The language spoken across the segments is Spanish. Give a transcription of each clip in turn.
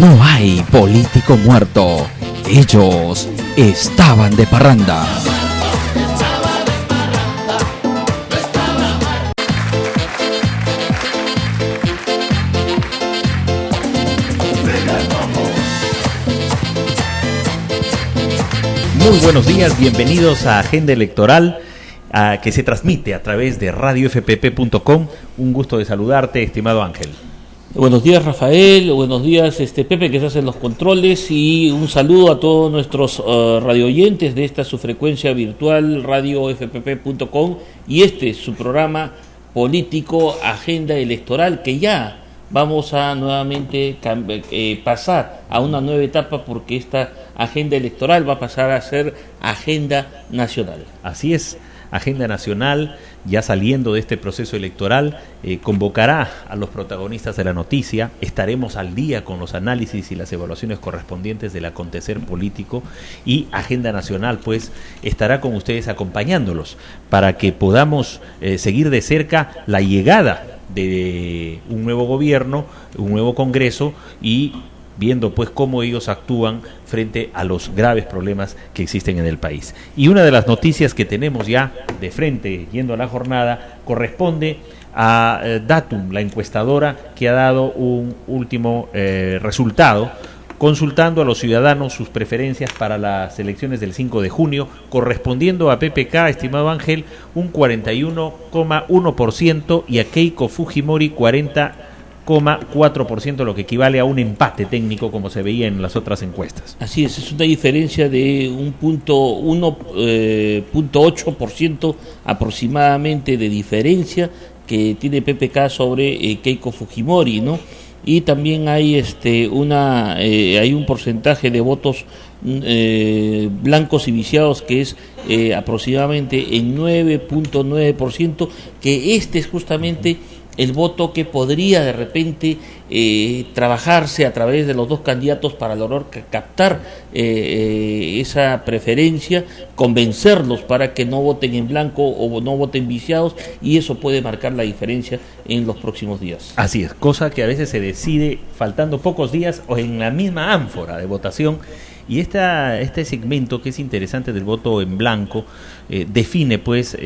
No hay político muerto. Ellos estaban de parranda. Muy buenos días, bienvenidos a Agenda Electoral, que se transmite a través de radiofpp.com. Un gusto de saludarte, estimado Ángel. Buenos días, Rafael, buenos días Pepe, que se hacen los controles, y un saludo a todos nuestros radioyentes de esta su frecuencia virtual radiofpp.com, y su programa político Agenda Electoral, que ya vamos a nuevamente pasar a una nueva etapa, porque esta agenda electoral va a pasar a ser agenda nacional. Así es, agenda nacional, ya saliendo de este proceso electoral, convocará a los protagonistas de la noticia. Estaremos al día con los análisis y las evaluaciones correspondientes del acontecer político, y agenda nacional pues estará con ustedes acompañándolos para que podamos seguir de cerca la llegada de un nuevo gobierno, un nuevo Congreso, y viendo pues cómo ellos actúan frente a los graves problemas que existen en el país. Y una de las noticias que tenemos ya de frente, yendo a la jornada, corresponde a Datum, la encuestadora, que ha dado un último resultado, consultando a los ciudadanos sus preferencias para las elecciones del 5 de junio, correspondiendo a PPK, estimado Ángel, un 41,1%, y a Keiko Fujimori 40,4%, lo que equivale a un empate técnico, como se veía en las otras encuestas. Así es una diferencia de un 1,8% aproximadamente de diferencia que tiene PPK sobre Keiko Fujimori, ¿no? Y también hay hay un porcentaje de votos blancos y viciados que es aproximadamente en 9,9%, que es justamente el voto que podría de repente trabajarse a través de los dos candidatos para lograr captar esa preferencia, convencerlos para que no voten en blanco o no voten viciados, y eso puede marcar la diferencia en los próximos días. Así es, cosa que a veces se decide faltando pocos días o en la misma ánfora de votación. Y este segmento, que es interesante, del voto en blanco, define pues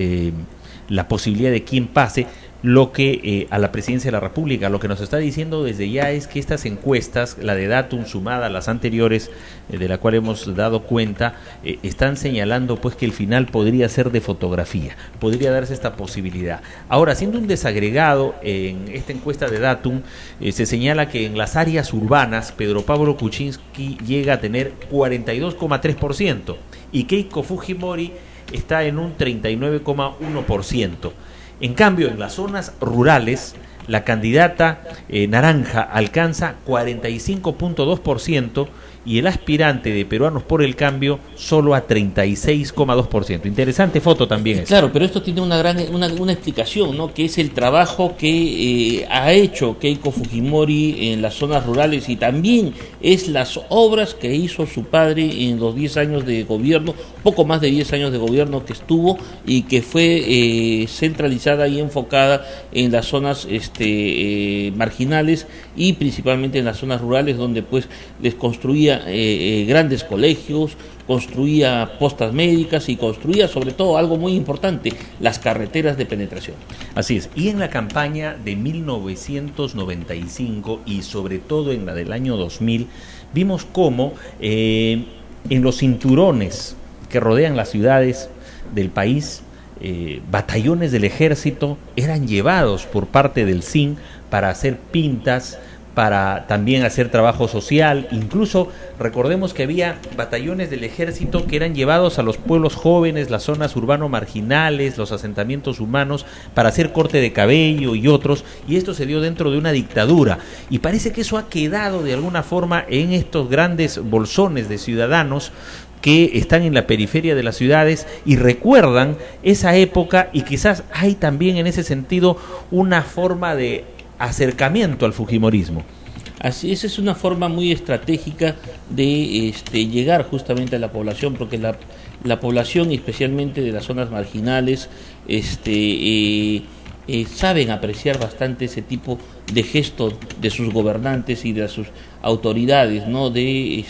la posibilidad de quién pase lo que a la presidencia de la República. Lo que nos está diciendo desde ya es que estas encuestas, la de Datum sumada a las anteriores, de la cual hemos dado cuenta, están señalando pues que el final podría ser de fotografía, podría darse esta posibilidad. Ahora, haciendo un desagregado en esta encuesta de Datum, se señala que en las áreas urbanas Pedro Pablo Kuczynski llega a tener 42,3%, y Keiko Fujimori está en un 39,1%. En cambio, en las zonas rurales, la candidata naranja alcanza 45,2%, y el aspirante de Peruanos por el Cambio solo a 36,2%. Interesante foto también esa. Claro, pero esto tiene una explicación, ¿no? Que es el trabajo que ha hecho Keiko Fujimori en las zonas rurales, y también es las obras que hizo su padre en los 10 años de gobierno, poco más de 10 años de gobierno que estuvo, y que fue centralizada y enfocada en las zonas marginales, y principalmente en las zonas rurales, donde pues les construía grandes colegios, construía postas médicas y construía sobre todo algo muy importante, las carreteras de penetración. Así es, y en la campaña de 1995 y sobre todo en la del año 2000, vimos cómo en los cinturones que rodean las ciudades del país, batallones del ejército eran llevados por parte del SIN para hacer pintas, para también hacer trabajo social. Incluso recordemos que había batallones del ejército que eran llevados a los pueblos jóvenes, las zonas urbano marginales, los asentamientos humanos, para hacer corte de cabello y otros, y esto se dio dentro de una dictadura, y parece que eso ha quedado de alguna forma en estos grandes bolsones de ciudadanos que están en la periferia de las ciudades y recuerdan esa época, y quizás hay también en ese sentido una forma de acercamiento al fujimorismo. Así es, es una forma muy estratégica de llegar justamente a la población, porque la población, especialmente de las zonas marginales, saben apreciar bastante ese tipo de gestos de sus gobernantes y de sus autoridades, ¿no? De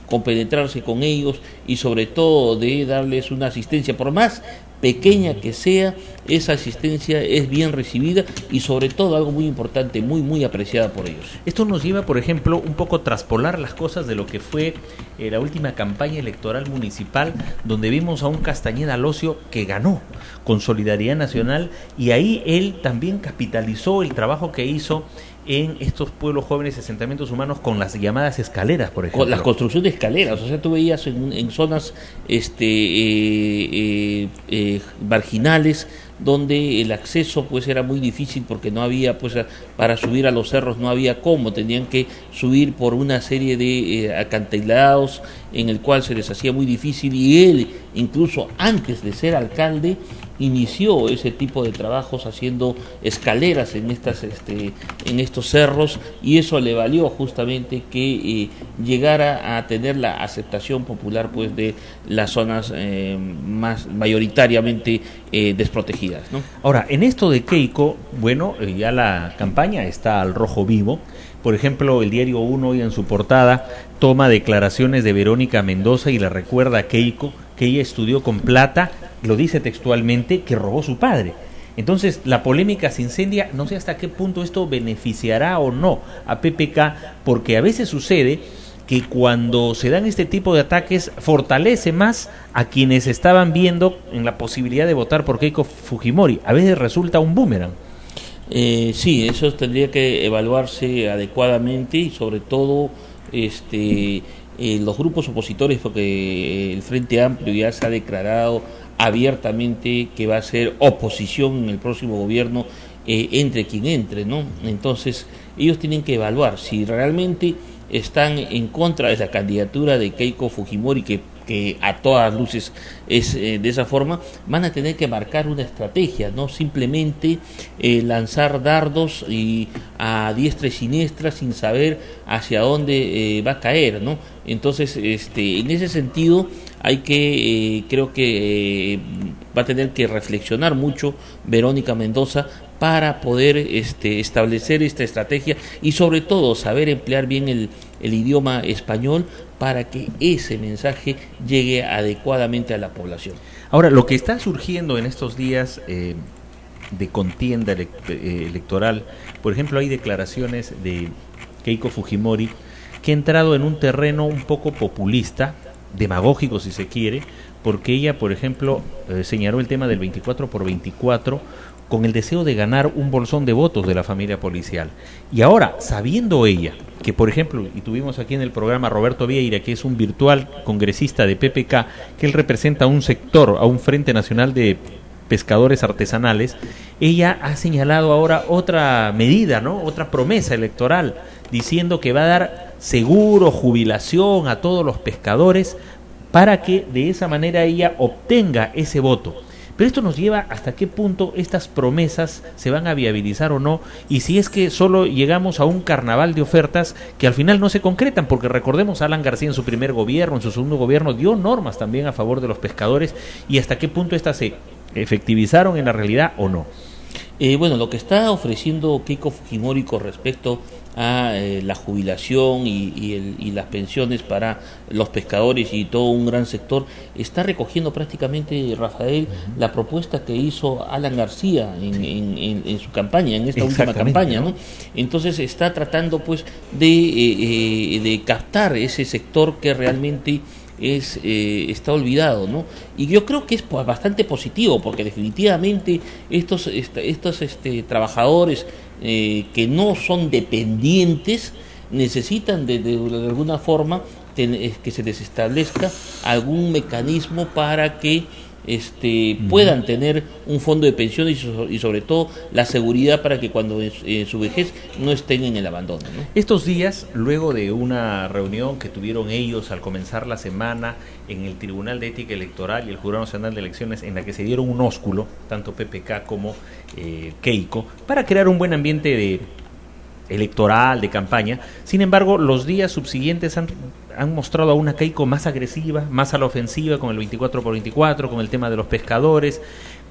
compenetrarse con ellos y sobre todo de darles una asistencia, por más pequeña que sea, esa asistencia es bien recibida y sobre todo algo muy importante, muy apreciada por ellos. Esto nos lleva, por ejemplo, un poco a traspolar las cosas de lo que fue la última campaña electoral municipal, donde vimos a un Castañeda Locio que ganó con Solidaridad Nacional, y ahí él también capitalizó el trabajo que hizo en estos pueblos jóvenes y asentamientos humanos con las llamadas escaleras, por ejemplo. Con la construcción de escaleras, o sea, tú veías en zonas marginales donde el acceso pues era muy difícil porque no había pues para subir a los cerros no había cómo, tenían que subir por una serie de acantilados en el cual se les hacía muy difícil, y él incluso antes de ser alcalde inició ese tipo de trabajos haciendo escaleras en estos cerros, y eso le valió justamente que llegara a tener la aceptación popular pues de las zonas más mayoritariamente desprotegidas, ¿no? Ahora, en esto de Keiko, bueno, ya la campaña está al rojo vivo. Por ejemplo, el diario Uno hoy en su portada toma declaraciones de Verónica Mendoza y le recuerda a Keiko que ella estudió con plata, lo dice textualmente, que robó su padre. Entonces, la polémica se incendia, no sé hasta qué punto esto beneficiará o no a PPK, porque a veces sucede que cuando se dan este tipo de ataques fortalece más a quienes estaban viendo en la posibilidad de votar por Keiko Fujimori. A veces resulta un boomerang. Sí, eso tendría que evaluarse adecuadamente y sobre todo los grupos opositores, porque el Frente Amplio ya se ha declarado abiertamente que va a ser oposición en el próximo gobierno, entre quien entre, ¿no? Entonces ellos tienen que evaluar si realmente están en contra de la candidatura de Keiko Fujimori, que a todas luces es de esa forma. Van a tener que marcar una estrategia, no simplemente lanzar dardos y a diestra y siniestra sin saber hacia dónde va a caer, ¿no? Entonces, en ese sentido hay que, creo que va a tener que reflexionar mucho Verónica Mendoza para poder establecer esta estrategia y sobre todo saber emplear bien el idioma español para que ese mensaje llegue adecuadamente a la población. Ahora, lo que está surgiendo en estos días de contienda electoral, por ejemplo, hay declaraciones de Keiko Fujimori que ha entrado en un terreno un poco populista, demagógico si se quiere, porque ella, por ejemplo, señaló el tema del 24 por 24 con el deseo de ganar un bolsón de votos de la familia policial. Y ahora, sabiendo ella que, por ejemplo, y tuvimos aquí en el programa a Roberto Vieira, que es un virtual congresista de PPK, que él representa a un sector, a un Frente Nacional de Pescadores Artesanales, ella ha señalado ahora otra medida, ¿no? Otra promesa electoral, diciendo que va a dar seguro, jubilación a todos los pescadores para que de esa manera ella obtenga ese voto. Pero esto nos lleva hasta qué punto estas promesas se van a viabilizar o no, y si es que solo llegamos a un carnaval de ofertas que al final no se concretan, porque recordemos, Alan García en su primer gobierno, en su segundo gobierno, dio normas también a favor de los pescadores, y hasta qué punto estas se efectivizaron en la realidad o no. Bueno, lo que está ofreciendo Keiko Fujimori con respecto a la jubilación y las pensiones para los pescadores y todo un gran sector, está recogiendo prácticamente, Rafael, la propuesta que hizo Alan García en su campaña, en esta última campaña, ¿no? Entonces está tratando pues de captar ese sector que realmente está olvidado, ¿no? Y yo creo que es bastante positivo, porque definitivamente estos trabajadores que no son dependientes necesitan de alguna forma que se les establezca algún mecanismo para que puedan tener un fondo de pensión y sobre todo la seguridad para que cuando en su vejez no estén en el abandono, ¿no? Estos días, luego de una reunión que tuvieron ellos al comenzar la semana en el Tribunal de Ética Electoral y el Jurado Nacional de Elecciones, en la que se dieron un ósculo, tanto PPK como Keiko, para crear un buen ambiente electoral, de campaña. Sin embargo, los días subsiguientes han mostrado a una Keiko más agresiva, más a la ofensiva con el 24 por 24, con el tema de los pescadores,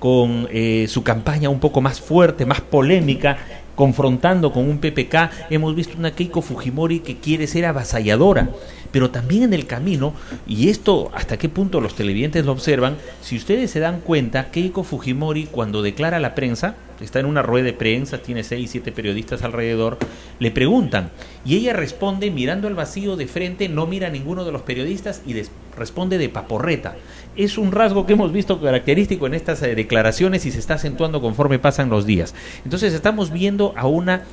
con su campaña un poco más fuerte, más polémica, confrontando con un PPK. Hemos visto una Keiko Fujimori que quiere ser avasalladora, pero también en el camino, y esto hasta qué punto los televidentes lo observan, si ustedes se dan cuenta, Keiko Fujimori cuando declara a la prensa, está en una rueda de prensa, tiene 6, 7 periodistas alrededor, le preguntan, y ella responde mirando al vacío de frente, no mira a ninguno de los periodistas y responde de paporreta. Es un rasgo que hemos visto característico en estas declaraciones y se está acentuando conforme pasan los días. Entonces estamos viendo a una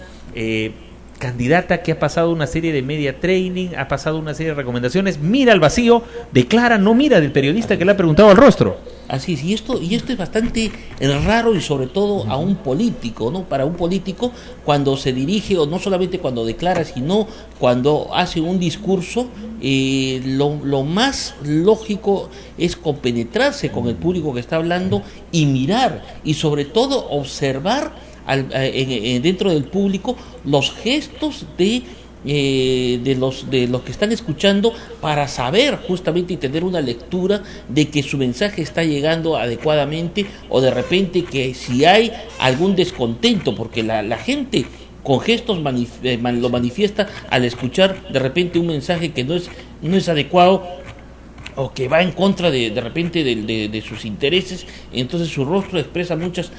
candidata que ha pasado una serie de media training, ha pasado una serie de recomendaciones, mira al vacío, declara, no mira del periodista que le ha preguntado al rostro. Así es, y esto es bastante raro, y sobre todo a un político, ¿no? Para un político, cuando se dirige, o no solamente cuando declara, sino cuando hace un discurso, lo más lógico es compenetrarse con el público que está hablando y mirar, y sobre todo observar dentro del público los gestos de los que están escuchando, para saber justamente y tener una lectura de que su mensaje está llegando adecuadamente, o de repente que si hay algún descontento, porque la gente con gestos lo manifiesta al escuchar de repente un mensaje que no es adecuado, o que va en contra de repente de sus intereses. Entonces su rostro expresa muchas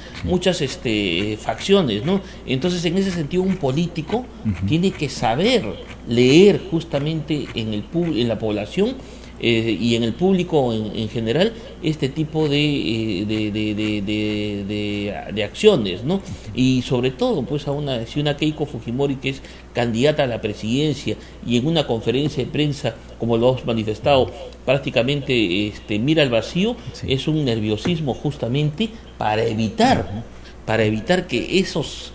facciones, ¿no? Entonces, en ese sentido, un político tiene que saber leer justamente en la población y en el público en general este tipo de acciones, ¿no? Y sobre todo, pues, si una Keiko Fujimori, que es candidata a la presidencia, y en una conferencia de prensa, como lo has manifestado, prácticamente mira al vacío, sí, es un nerviosismo justamente para evitar que esos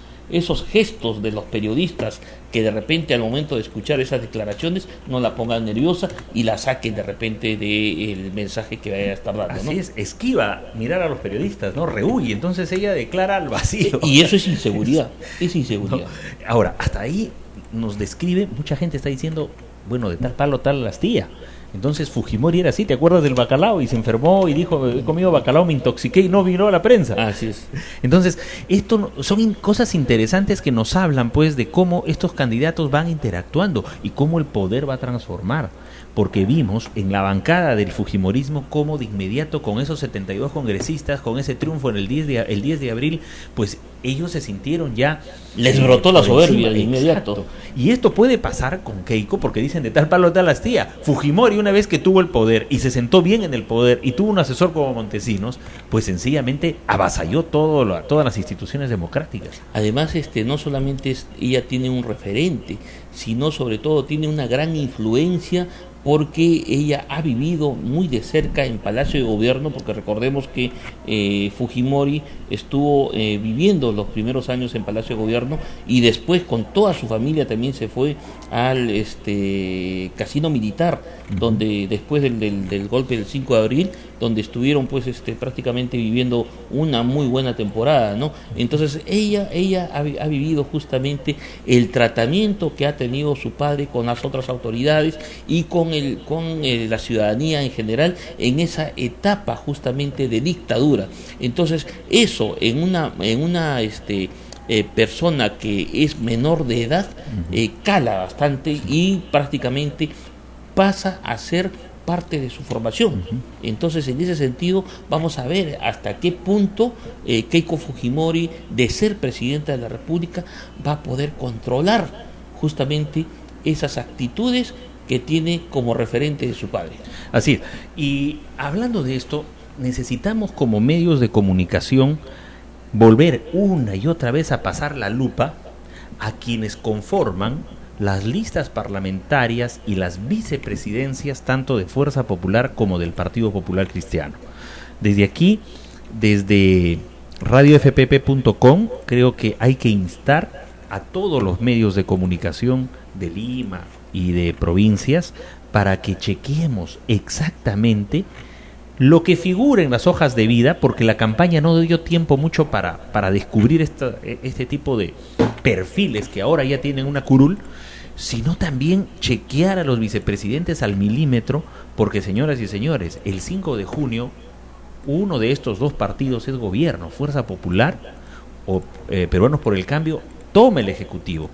gestos de los periodistas, que de repente al momento de escuchar esas declaraciones no la pongan nerviosa y la saquen de repente del mensaje que vaya a estar dando, ¿no? Así es, esquiva mirar a los periodistas, ¿no? Rehuye, entonces ella declara al vacío. Y eso es inseguridad, es inseguridad. No. Ahora, hasta ahí nos describe, mucha gente está diciendo, bueno, de tal palo tal astilla. Entonces Fujimori era así, ¿te acuerdas del bacalao? Y se enfermó y dijo, he comido bacalao, me intoxiqué y no vino a la prensa. Así es. Entonces, esto son cosas interesantes que nos hablan, pues, de cómo estos candidatos van interactuando y cómo el poder va a transformar. Porque vimos en la bancada del fujimorismo cómo de inmediato, con esos 72 congresistas, con ese triunfo en el 10 de abril, pues ellos se sintieron ya... Les brotó la soberbia de inmediato. Exacto. Y esto puede pasar con Keiko, porque dicen de tal palo tal astilla. Fujimori, una vez que tuvo el poder y se sentó bien en el poder y tuvo un asesor como Montesinos, pues sencillamente avasalló todas las instituciones democráticas. Además, no solamente ella tiene un referente, sino sobre todo tiene una gran influencia, porque ella ha vivido muy de cerca en Palacio de Gobierno, porque recordemos que Fujimori estuvo viviendo los primeros años en Palacio de Gobierno, y después con toda su familia también se fue al casino militar, donde después del golpe del 5 de abril, donde estuvieron pues prácticamente viviendo una muy buena temporada, ¿no? Entonces ella ha vivido justamente el tratamiento que ha tenido su padre con las otras autoridades y con la ciudadanía en general en esa etapa justamente de dictadura. Entonces eso en una persona que es menor de edad cala bastante y prácticamente pasa a ser parte de su formación. Entonces, en ese sentido, vamos a ver hasta qué punto Keiko Fujimori, de ser presidenta de la República, va a poder controlar justamente esas actitudes que tiene como referente de su padre. Así es. Y hablando de esto, necesitamos como medios de comunicación volver una y otra vez a pasar la lupa a quienes conforman las listas parlamentarias y las vicepresidencias tanto de Fuerza Popular como del Partido Popular Cristiano. Desde aquí, desde radiofpp.com, creo que hay que instar a todos los medios de comunicación de Lima y de provincias para que chequeemos exactamente lo que figura en las hojas de vida, porque la campaña no dio tiempo mucho para descubrir este tipo de perfiles que ahora ya tienen una curul, sino también chequear a los vicepresidentes al milímetro, porque, señoras y señores, el 5 de junio uno de estos dos partidos es gobierno, Fuerza Popular o Peruanos por el Cambio, tome el Ejecutivo.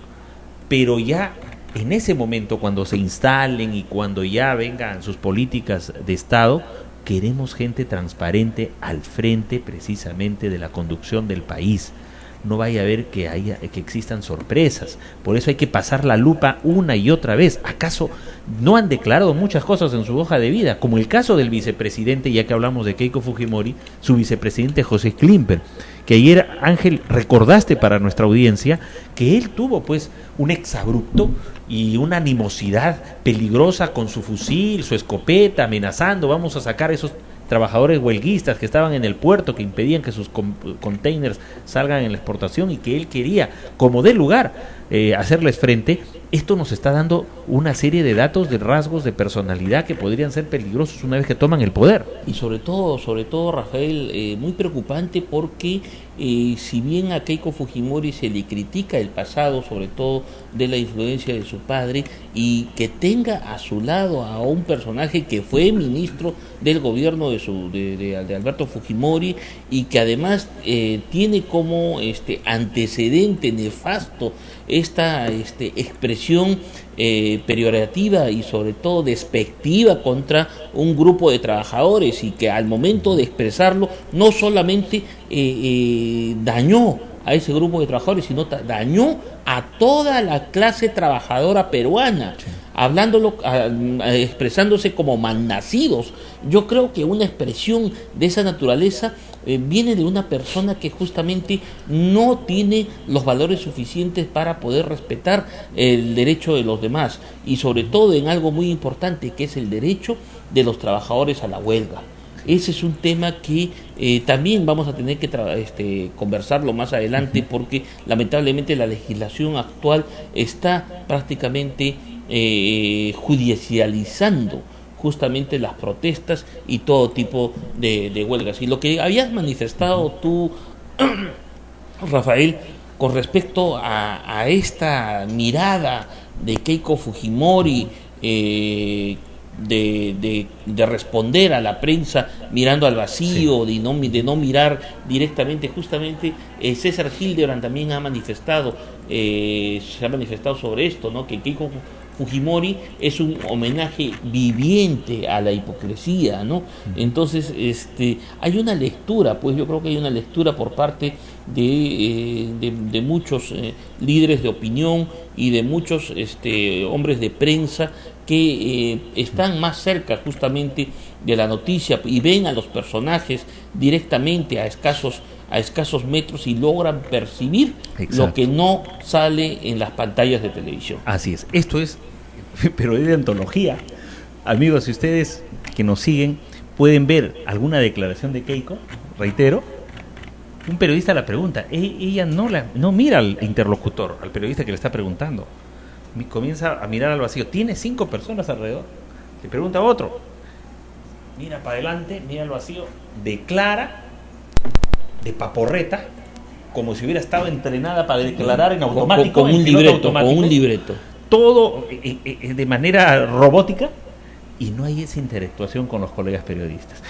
Pero ya en ese momento, cuando se instalen y cuando ya vengan sus políticas de Estado, queremos gente transparente al frente precisamente de la conducción del país. No vaya a ver que existan sorpresas. Por eso hay que pasar la lupa una y otra vez. ¿Acaso no han declarado muchas cosas en su hoja de vida? Como el caso del vicepresidente, ya que hablamos de Keiko Fujimori, su vicepresidente José Klimper, que ayer, Ángel, recordaste para nuestra audiencia que él tuvo pues un exabrupto y una animosidad peligrosa con su fusil, su escopeta, amenazando, vamos a sacar esos trabajadores huelguistas que estaban en el puerto, que impedían que sus containers salgan en la exportación, y que él quería, como de lugar, hacerles frente. Esto nos está dando una serie de datos, de rasgos de personalidad que podrían ser peligrosos una vez que toman el poder. Y sobre todo, Rafael, muy preocupante porque si bien a Keiko Fujimori se le critica el pasado, sobre todo de la influencia de su padre, y que tenga a su lado a un personaje que fue ministro del gobierno de Alberto Fujimori, y que además tiene como antecedente nefasto esta expresión peyorativa y sobre todo despectiva contra un grupo de trabajadores, y que al momento de expresarlo no solamente dañó a ese grupo de trabajadores, sino dañó a toda la clase trabajadora peruana, sí, expresándose como malnacidos. Yo creo que una expresión de esa naturaleza viene de una persona que justamente no tiene los valores suficientes para poder respetar el derecho de los demás, y sobre todo en algo muy importante, que es el derecho de los trabajadores a la huelga. Ese es un tema que también vamos a tener que conversarlo más adelante, porque lamentablemente la legislación actual está prácticamente judicializando justamente las protestas y todo tipo de huelgas. Y lo que habías manifestado tú, Rafael, con respecto a esta mirada de Keiko Fujimori, de responder a la prensa mirando al vacío, sí, de no mirar directamente, justamente César Hildebrand también se ha manifestado sobre esto, ¿no? Que Keiko Fujimori es un homenaje viviente a la hipocresía, ¿no? Entonces, hay una lectura, pues yo creo que hay una lectura por parte de muchos líderes de opinión y de muchos hombres de prensa que están más cerca justamente de la noticia y ven a los personajes directamente a escasos metros y logran percibir, exacto, lo que no sale en las pantallas de televisión. Así es, esto es, pero es de antología. Amigos, si ustedes que nos siguen pueden ver alguna declaración de Keiko, reitero, un periodista la pregunta, ella no mira al interlocutor, al periodista que le está preguntando, comienza a mirar al vacío, tiene 5 personas alrededor, le pregunta a otro, mira para adelante, mira al vacío, declara de paporreta, como si hubiera estado entrenada para declarar en automático, con un libreto, todo de manera robótica, y no hay esa interactuación con los colegas periodistas.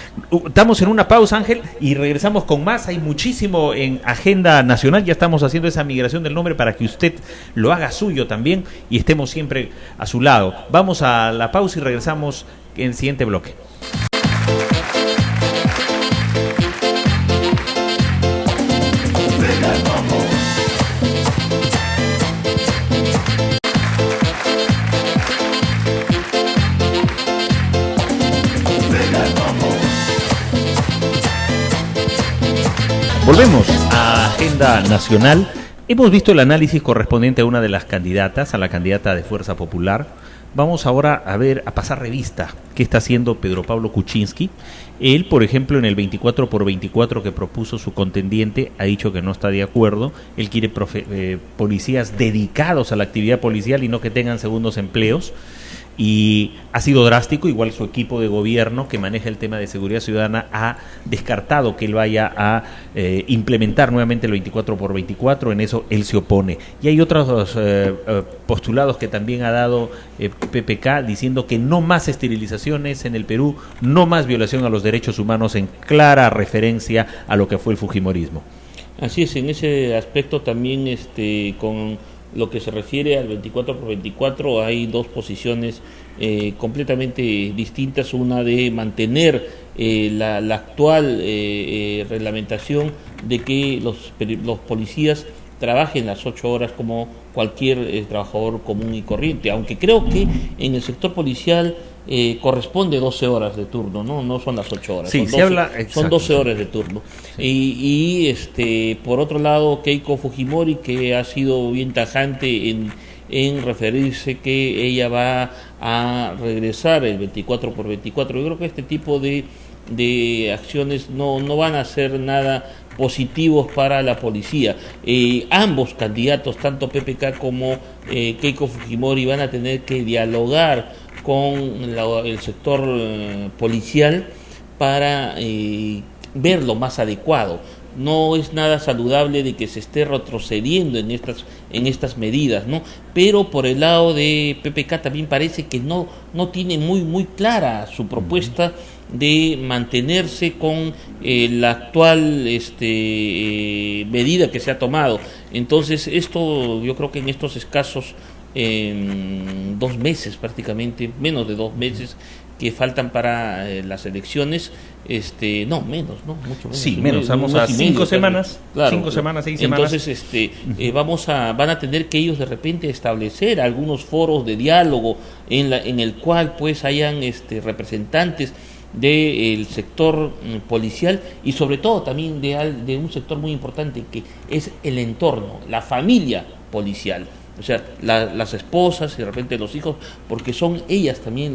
Estamos en una pausa, Ángel, y regresamos con más. Hay muchísimo en Agenda Nacional, ya estamos haciendo esa migración del nombre para que usted lo haga suyo también y estemos siempre a su lado. Vamos a la pausa y regresamos en el siguiente bloque. Volvemos a Agenda Nacional. Hemos visto el análisis correspondiente a una de las candidatas, a la candidata de Fuerza Popular. Vamos ahora a pasar revista qué está haciendo Pedro Pablo Kuczynski. Él, por ejemplo, en el 24x24 que propuso su contendiente, ha dicho que no está de acuerdo. Él quiere policías dedicados a la actividad policial y no que tengan segundos empleos. y ha sido drástico. Igual su equipo de gobierno que maneja el tema de seguridad ciudadana ha descartado que él vaya a implementar nuevamente el 24/24, en eso él se opone. Y hay otros postulados que también ha dado PPK, diciendo que no más esterilizaciones en el Perú, no más violación a los derechos humanos, en clara referencia a lo que fue el fujimorismo. Así es, en ese aspecto también con lo que se refiere al 24/24 hay dos posiciones completamente distintas, una de mantener la actual reglamentación de que los policías trabajen las 8 horas como cualquier trabajador común y corriente, aunque creo que en el sector policial corresponde 12 horas de turno, no son las 8 horas, sí, son 12 horas de turno. Y por otro lado, Keiko Fujimori, que ha sido bien tajante en referirse que ella va a regresar el 24/24. Yo creo que este tipo de acciones no van a ser nada positivos para la policía. Ambos candidatos, tanto PPK como Keiko Fujimori, van a tener que dialogar con el sector policial para ver lo más adecuado. No es nada saludable de que se esté retrocediendo en estas medidas, ¿no? Pero por el lado de PPK también parece que no tiene muy clara su propuesta de mantenerse con la actual medida que se ha tomado. Entonces esto, yo creo que en estos escasos 2 meses, prácticamente menos de 2 meses que faltan para las elecciones, mucho menos. Sí, menos, vamos a 5 semanas, claro, 5 semanas, 6 semanas. Entonces, van a tener que ellos de repente establecer algunos foros de diálogo en el cual pues hayan representantes del sector policial y sobre todo también de un sector muy importante que es el entorno, la familia policial. O sea, las esposas y de repente los hijos, porque son ellas también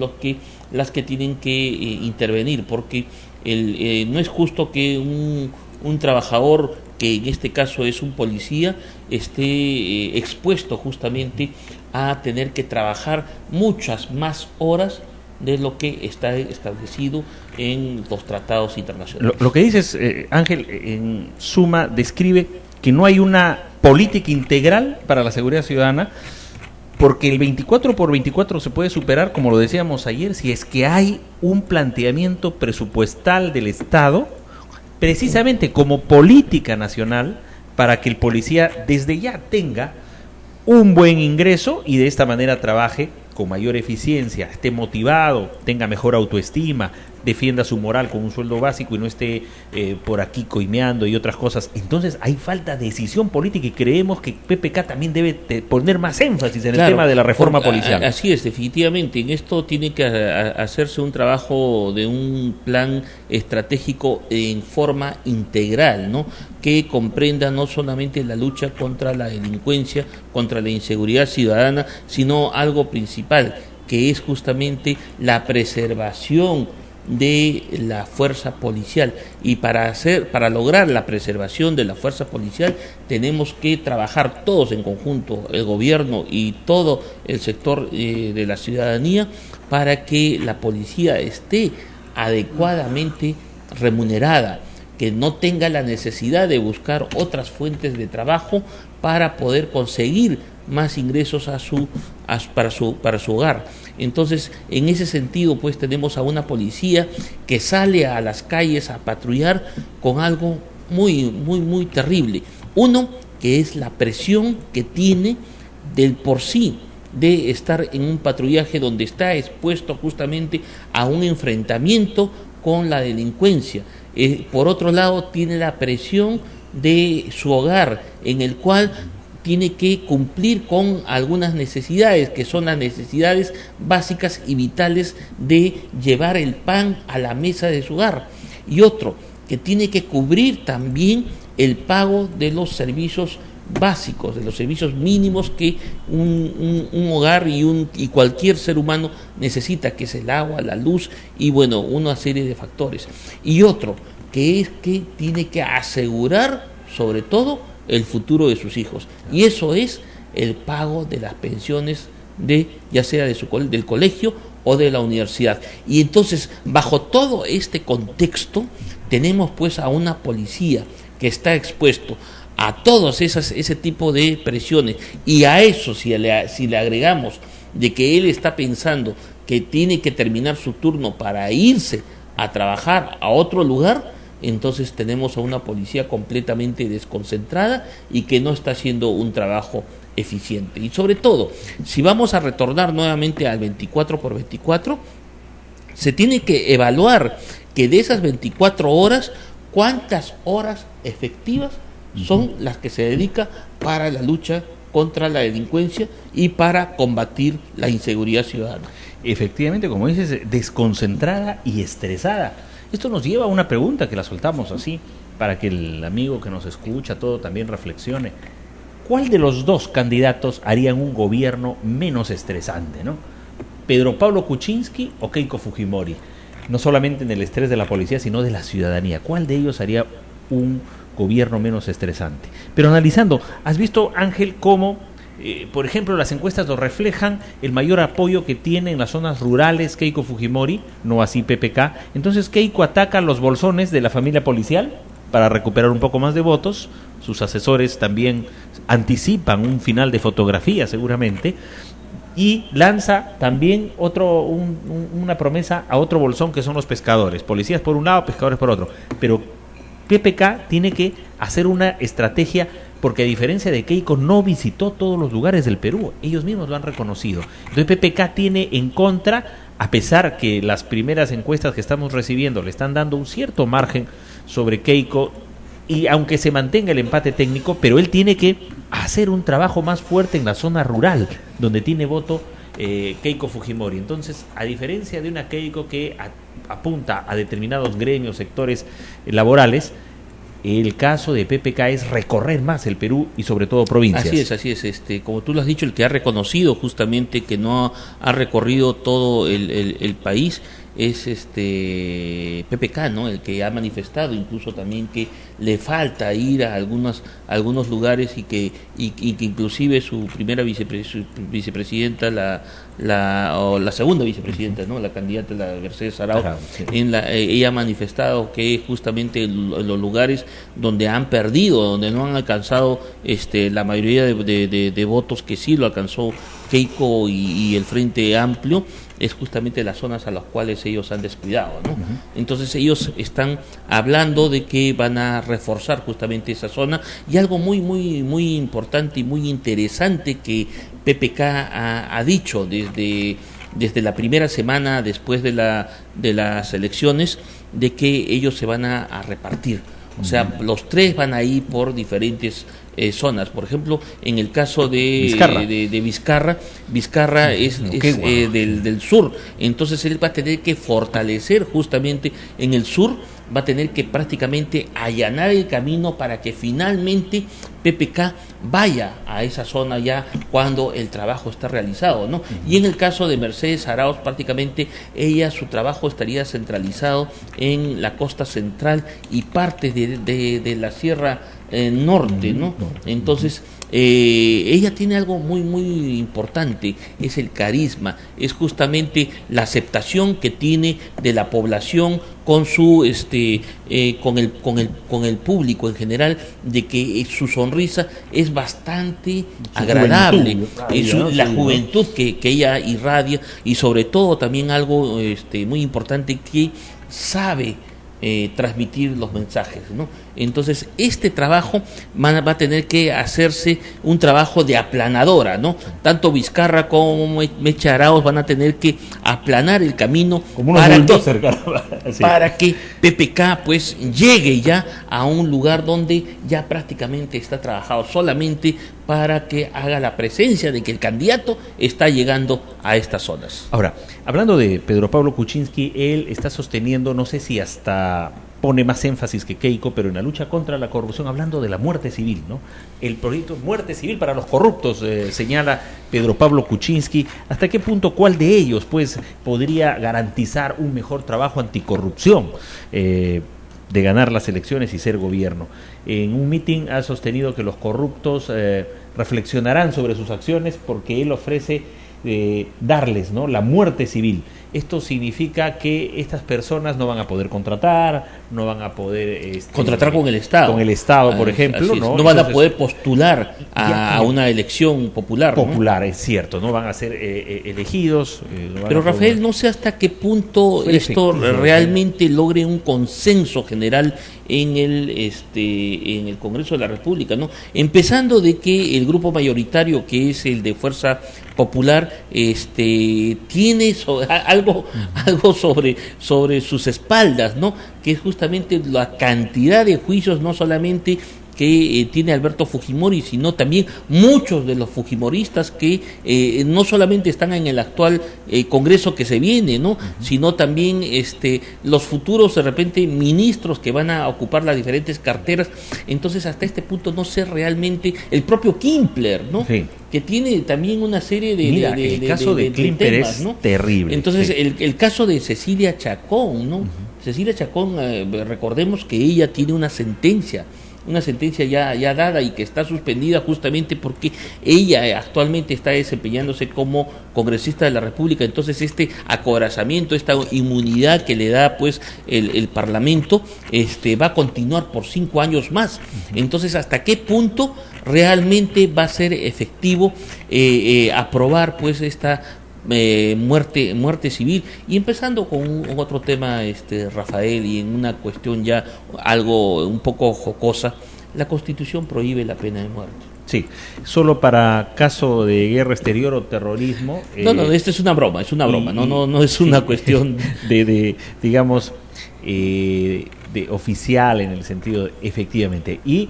las que tienen que intervenir, porque no es justo que un trabajador, que en este caso es un policía, esté expuesto justamente a tener que trabajar muchas más horas de lo que está establecido en los tratados internacionales. Lo que dices, Ángel, en suma, describe que no hay una política integral para la seguridad ciudadana, porque el 24/24 se puede superar, como lo decíamos ayer, si es que hay un planteamiento presupuestal del Estado, precisamente como política nacional, para que el policía desde ya tenga un buen ingreso y de esta manera trabaje con mayor eficiencia, esté motivado, tenga mejor autoestima, defienda su moral con un sueldo básico y no esté por aquí coimeando y otras cosas. Entonces hay falta de decisión política y creemos que PPK también debe poner más énfasis en el tema de la reforma policial. Así es, definitivamente. En esto tiene que hacerse un trabajo de un plan estratégico en forma integral, ¿no? Que comprenda no solamente la lucha contra la delincuencia, contra la inseguridad ciudadana, sino algo principal, que es justamente la preservación de la fuerza policial. Y para lograr la preservación de la fuerza policial tenemos que trabajar todos en conjunto, el gobierno y todo el sector de la ciudadanía, para que la policía esté adecuadamente remunerada, que no tenga la necesidad de buscar otras fuentes de trabajo para poder conseguir más ingresos para su hogar. Entonces, en ese sentido, pues tenemos a una policía que sale a las calles a patrullar con algo muy terrible. Uno, que es la presión que tiene del por sí de estar en un patrullaje donde está expuesto justamente a un enfrentamiento con la delincuencia. Por otro lado, tiene la presión de su hogar, en el cual tiene que cumplir con algunas necesidades, que son las necesidades básicas y vitales de llevar el pan a la mesa de su hogar. Y otro, que tiene que cubrir también el pago de los servicios básicos, de los servicios mínimos que un hogar y cualquier ser humano necesita, que es el agua, la luz y bueno, una serie de factores. Y otro, que es que tiene que asegurar sobre todo el futuro de sus hijos, y eso es el pago de las pensiones ya sea del colegio o de la universidad. Y entonces, bajo todo este contexto, tenemos pues a una policía que está expuesto a todos ese tipo de presiones, y a eso si le agregamos de que él está pensando que tiene que terminar su turno para irse a trabajar a otro lugar, entonces tenemos a una policía completamente desconcentrada y que no está haciendo un trabajo eficiente. Y sobre todo, si vamos a retornar nuevamente al 24/24, se tiene que evaluar que de esas 24 horas, cuántas horas efectivas son las que se dedica para la lucha contra la delincuencia y para combatir la inseguridad ciudadana. Efectivamente, como dices, desconcentrada y estresada. Esto nos lleva a una pregunta que la soltamos así, para que el amigo que nos escucha todo también reflexione. ¿Cuál de los dos candidatos harían un gobierno menos estresante, ¿no? ¿Pedro Pablo Kuczynski o Keiko Fujimori? No solamente en el estrés de la policía, sino de la ciudadanía. ¿Cuál de ellos haría un gobierno menos estresante? Pero analizando, ¿has visto, Ángel, cómo, por ejemplo, las encuestas lo reflejan, el mayor apoyo que tiene en las zonas rurales Keiko Fujimori, no así PPK? Entonces Keiko ataca los bolsones de la familia policial para recuperar un poco más de votos. Sus asesores también anticipan un final de fotografía seguramente, y lanza también una promesa a otro bolsón, que son los pescadores, policías por un lado, pescadores por otro. Pero PPK tiene que hacer una estrategia, porque a diferencia de Keiko no visitó todos los lugares del Perú, ellos mismos lo han reconocido. Entonces PPK tiene en contra, a pesar que las primeras encuestas que estamos recibiendo le están dando un cierto margen sobre Keiko, y aunque se mantenga el empate técnico, pero él tiene que hacer un trabajo más fuerte en la zona rural, donde tiene voto Keiko Fujimori. Entonces, a diferencia de una Keiko que apunta a determinados gremios, sectores laborales, el caso de PPK es recorrer más el Perú y sobre todo provincias. Así es, como tú lo has dicho, el que ha reconocido justamente que no ha recorrido todo el país es PPK, ¿no? El que ha manifestado incluso también que le falta ir a algunos lugares, y que inclusive su primera vicepresidenta, o la segunda vicepresidenta, ¿no? La candidata, la Mercedes Arauz, sí. Ella ha manifestado que justamente en los lugares donde han perdido, donde no han alcanzado la mayoría de votos que sí lo alcanzó Keiko y el Frente Amplio, es justamente las zonas a las cuales ellos han descuidado, ¿no? Entonces ellos están hablando de que van a reforzar justamente esa zona, y algo muy importante y muy interesante que PPK ha dicho desde la primera semana después de las elecciones, de que ellos se van a repartir. O sea, los tres van a ir por diferentes zonas. Por ejemplo, en el caso de Vizcarra es del sur. Entonces él va a tener que fortalecer justamente en el sur, va a tener que prácticamente allanar el camino para que finalmente PPK vaya a esa zona ya cuando el trabajo está realizado, ¿no? Y en el caso de Mercedes Arauz, prácticamente su trabajo estaría centralizado en la costa central y partes de la Sierra Norte, ¿no? Entonces ella tiene algo muy importante, es el carisma, es justamente la aceptación que tiene de la población con con el público en general, de que su sonrisa es bastante agradable, la juventud que ella irradia, y sobre todo también algo muy importante, que sabe transmitir los mensajes, ¿no? Entonces este trabajo va a tener que hacerse un trabajo de aplanadora, ¿no? Tanto Vizcarra como Mecha Arauz van a tener que aplanar el camino para que PPK pues llegue ya a un lugar donde ya prácticamente está trabajado, solamente para que haga la presencia de que el candidato está llegando a estas zonas. Ahora, hablando de Pedro Pablo Kuczynski, él está sosteniendo, no sé si hasta pone más énfasis que Keiko, pero en la lucha contra la corrupción, hablando de la muerte civil, ¿no? El proyecto Muerte Civil para los Corruptos, señala Pedro Pablo Kuczynski. ¿Hasta qué punto, cuál de ellos pues podría garantizar un mejor trabajo anticorrupción de ganar las elecciones y ser gobierno? En un mitin ha sostenido que los corruptos reflexionarán sobre sus acciones, porque él ofrece darles, ¿no?, la muerte civil. Esto significa que estas personas no van a poder contratar, no van a poder... contratar con el Estado. Con el Estado, por ejemplo. No van a poder postular a una elección popular. Popular, ¿no? Es cierto, no van a ser elegidos. Pero Rafael, no sé hasta qué punto esto realmente logre un consenso general en el Congreso de la República, ¿no? Empezando de que el grupo mayoritario, que es el de Fuerza Popular, tiene algo sobre sus espaldas, ¿no?, que es justamente la cantidad de juicios, no solamente que tiene Alberto Fujimori, sino también muchos de los fujimoristas que no solamente están en el actual Congreso que se viene, ¿no?, sino también los futuros, de repente, ministros que van a ocupar las diferentes carteras. Entonces, hasta este punto no sé realmente, el propio Kimpler, ¿no?, sí, que tiene también una serie de... Mira, el caso de Kimpler es, ¿no?, terrible. Entonces, sí, el caso de Cecilia Chacón, ¿no? Cecilia Chacón, recordemos que ella tiene una sentencia ya dada y que está suspendida justamente porque ella actualmente está desempeñándose como congresista de la República. Entonces este acorazamiento, esta inmunidad que le da pues el Parlamento, va a continuar por 5 años más. Entonces, ¿hasta qué punto realmente va a ser efectivo aprobar pues esta muerte civil? Y empezando con otro tema, Rafael, y en una cuestión ya algo un poco jocosa, la Constitución prohíbe la pena de muerte. Sí, solo para caso de guerra exterior o terrorismo. No, esto es una broma, no es una cuestión digamos, de oficial en el sentido, efectivamente. Y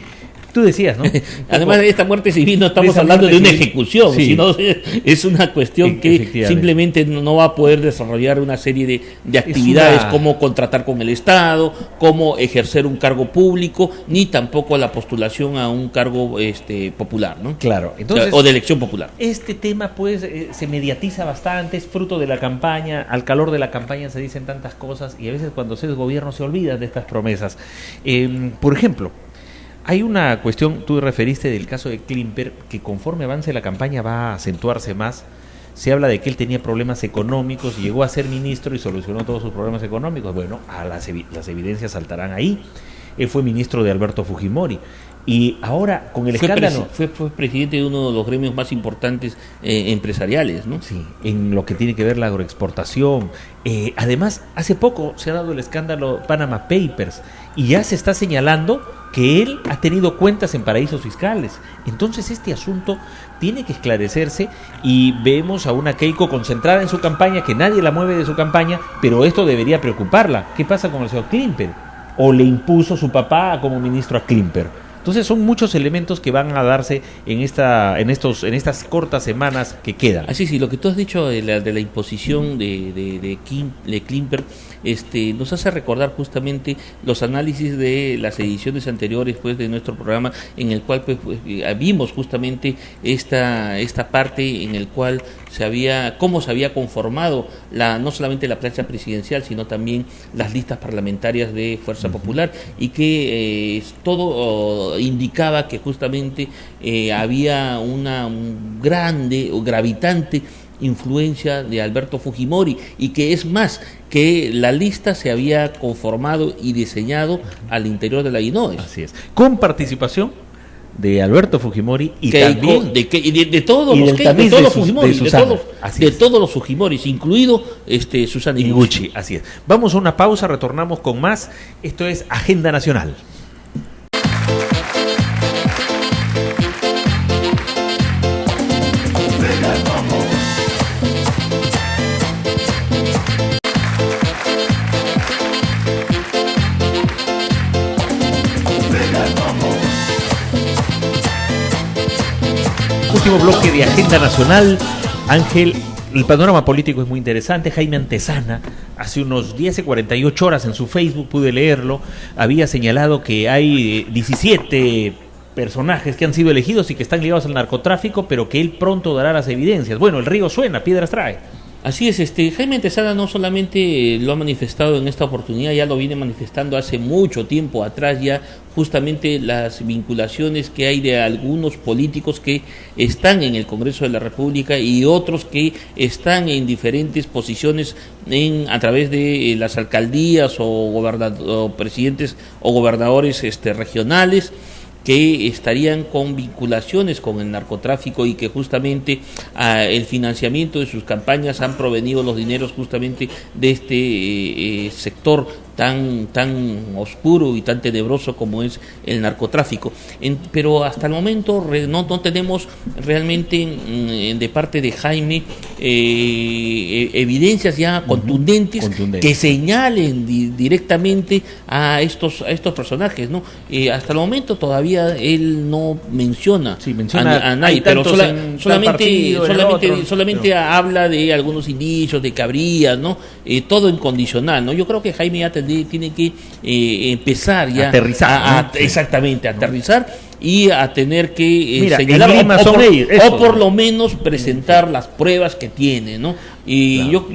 tú decías, ¿no? Además de esta muerte civil, no estamos hablando de una ejecución, sí, sino es una cuestión que simplemente no va a poder desarrollar una serie de actividades como contratar con el Estado, como ejercer un cargo público, ni tampoco la postulación a un cargo popular, ¿no? Claro, entonces, o de elección popular. Este tema pues se mediatiza bastante, es fruto de la campaña, al calor de la campaña se dicen tantas cosas y a veces cuando se es gobierno se olvidan de estas promesas. Por ejemplo, hay una cuestión, tú referiste del caso de Klimper, que conforme avance la campaña va a acentuarse más. Se habla de que él tenía problemas económicos, llegó a ser ministro y solucionó todos sus problemas económicos. Bueno, las evidencias saltarán ahí. Él fue ministro de Alberto Fujimori. Y ahora, con el escándalo... Fue presidente de uno de los gremios más importantes empresariales, ¿no? Sí, en lo que tiene que ver la agroexportación. Además, hace poco se ha dado el escándalo Panama Papers y ya se está señalando que él ha tenido cuentas en paraísos fiscales. Entonces este asunto tiene que esclarecerse y vemos a una Keiko concentrada en su campaña, que nadie la mueve de su campaña, pero esto debería preocuparla. ¿Qué pasa con el señor Klimper? ¿O le impuso su papá como ministro a Klimper? Entonces son muchos elementos que van a darse en estas cortas semanas que quedan. Así sí, lo que tú has dicho de la imposición de Klimper nos hace recordar justamente los análisis de las ediciones anteriores pues de nuestro programa, en el cual pues vimos justamente esta parte en el cual cómo se había conformado no solamente la plancha presidencial, sino también las listas parlamentarias de Fuerza Popular, y que todo indicaba que justamente había una grande o gravitante influencia de Alberto Fujimori, y que es más, que la lista se había conformado y diseñado al interior de la INOES. Así es, con participación de Alberto Fujimori y también de todos los Fujimoris, incluido Susana Iguchi. Así es. Vamos a una pausa, retornamos con más. Esto es Agenda Nacional. Último bloque de Agenda Nacional. Ángel, el panorama político es muy interesante. Jaime Antesana, hace unos 48 horas en su Facebook, pude leerlo, había señalado que hay 17 personajes que han sido elegidos y que están ligados al narcotráfico, pero que él pronto dará las evidencias. Bueno, el río suena, piedras trae. Así es, Jaime Antezana no solamente lo ha manifestado en esta oportunidad, ya lo viene manifestando hace mucho tiempo atrás ya, justamente las vinculaciones que hay de algunos políticos que están en el Congreso de la República y otros que están en diferentes posiciones a través de las alcaldías o presidentes o gobernadores regionales, que estarían con vinculaciones con el narcotráfico y que justamente el financiamiento de sus campañas han provenido los dineros justamente de este sector tan oscuro y tan tenebroso como es el narcotráfico. Pero hasta el momento no tenemos realmente de parte de Jaime evidencias ya contundentes que señalen directamente a estos personajes, ¿no? Hasta el momento todavía él no menciona, a nadie, pero solamente habla de algunos indicios, de que habría, ¿no? Todo incondicional, ¿no? Yo creo que Jaime ya tiene que empezar ya aterrizar, ¿no? Exactamente, aterrizar y a tener que señalar o por lo menos presentar las pruebas que tiene, ¿no? Y claro.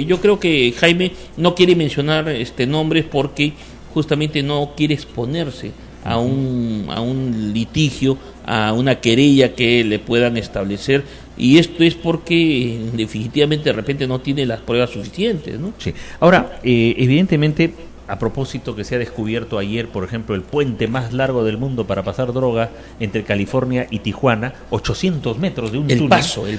yo creo que Jaime no quiere mencionar nombres porque justamente no quiere exponerse a un litigio, a una querella que le puedan establecer, y esto es porque definitivamente de repente no tiene las pruebas suficientes, ¿no? Sí. Ahora, evidentemente, a propósito que se ha descubierto ayer, por ejemplo, el puente más largo del mundo para pasar droga entre California y Tijuana, 800 metros de un túnel. El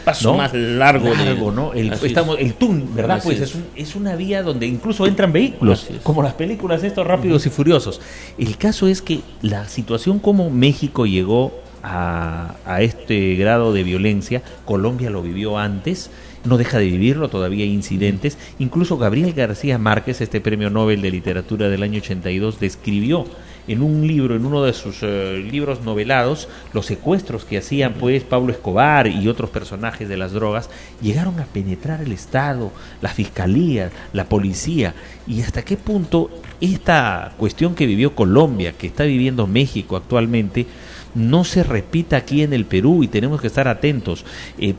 paso, ¿no? Más largo, ¿no? El túnel, ¿verdad? Así pues es una vía donde incluso entran vehículos, como las películas estos Rápidos y Furiosos. El caso es que la situación como México llegó a este grado de violencia, Colombia lo vivió antes, no deja de vivirlo, todavía hay incidentes. Incluso Gabriel García Márquez, este premio Nobel de Literatura del año 82, describió en un libro, en uno de sus libros novelados, los secuestros que hacían pues Pablo Escobar y otros personajes de las drogas. Llegaron a penetrar el Estado, la Fiscalía, la Policía, y hasta qué punto esta cuestión que vivió Colombia, que está viviendo México actualmente, no se repita aquí en el Perú, y tenemos que estar atentos,